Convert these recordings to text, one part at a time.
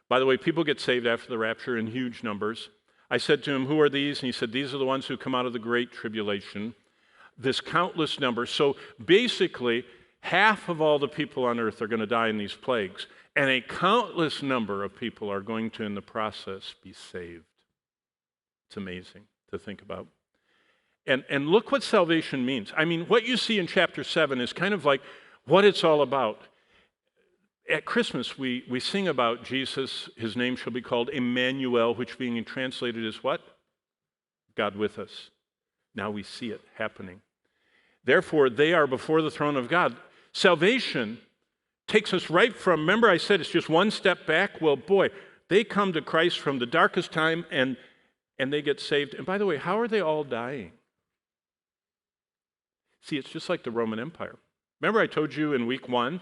By the way, people get saved after the rapture in huge numbers. I said to him, who are these? And he said, these are the ones who come out of the Great Tribulation. This countless number. So basically, half of all the people on earth are going to die in these plagues, and a countless number of people are going to, in the process, be saved. It's amazing to think about. And look what salvation means. I mean, what you see in chapter 7 is kind of like what it's all about. At Christmas, we sing about Jesus. His name shall be called Emmanuel, which being translated is what? God with us. Now we see it happening. Therefore, they are before the throne of God. Salvation takes us right from, remember I said it's just one step back? Well, boy, they come to Christ from the darkest time and they get saved. And by the way, how are they all dying? See, it's just like the Roman Empire. Remember I told you in week 1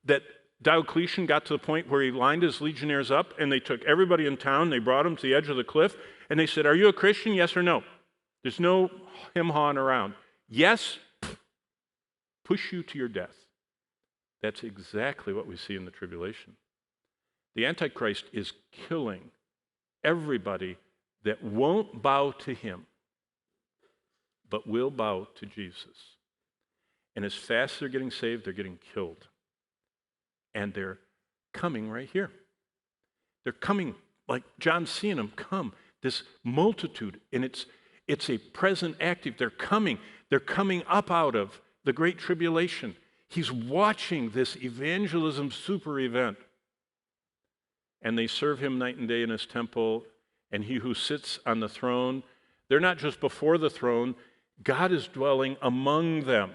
that Diocletian got to the point where he lined his legionnaires up and they took everybody in town, they brought them to the edge of the cliff, and they said, are you a Christian, yes or no? There's no him-hawing around. Yes, push you to your death. That's exactly what we see in the tribulation. The Antichrist is killing everybody that won't bow to him, but will bow to Jesus. And as fast as they're getting saved, they're getting killed. And they're coming right here. They're coming, like John's seeing them come, this multitude, and it's a present active. They're coming up out of the Great Tribulation. He's watching this evangelism super event. And they serve him night and day in his temple, and he who sits on the throne, they're not just before the throne, God is dwelling among them.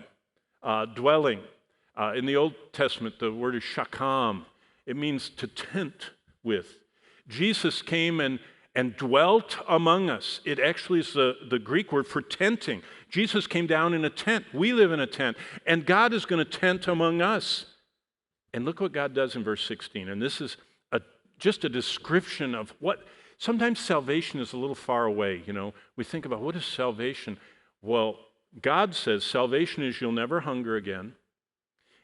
In the Old Testament, the word is shakam. It means to tent with. Jesus came and dwelt among us. It actually is the Greek word for tenting. Jesus came down in a tent. We live in a tent. And God is going to tent among us. And look what God does in verse 16. And this is just a description of what, sometimes salvation is a little far away. You know, we think about what is salvation? Well, God says salvation is you'll never hunger again.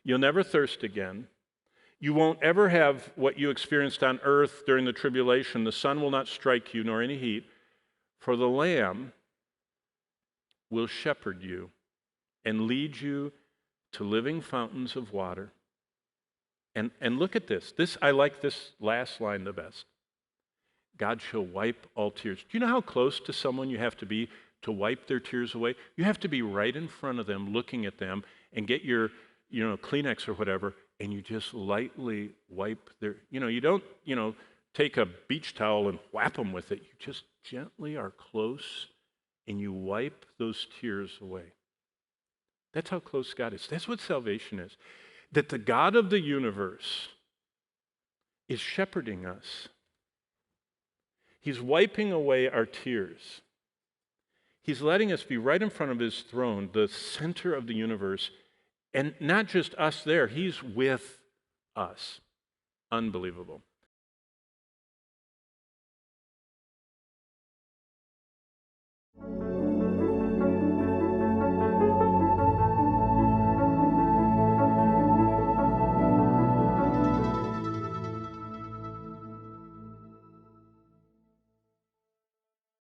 You'll never thirst again. You won't ever have what you experienced on earth during the tribulation. The sun will not strike you, nor any heat. For the Lamb will shepherd you and lead you to living fountains of water. And look at this. I like this last line the best. God shall wipe all tears. Do you know how close to someone you have to be to wipe their tears away? You have to be right in front of them, looking at them, and get your Kleenex or whatever, and you just lightly wipe their, you don't, take a beach towel and whap them with it. You just gently are close, and you wipe those tears away. That's how close God is. That's what salvation is. That the God of the universe is shepherding us. He's wiping away our tears. He's letting us be right in front of his throne, the center of the universe, and not just us there, he's with us. Unbelievable.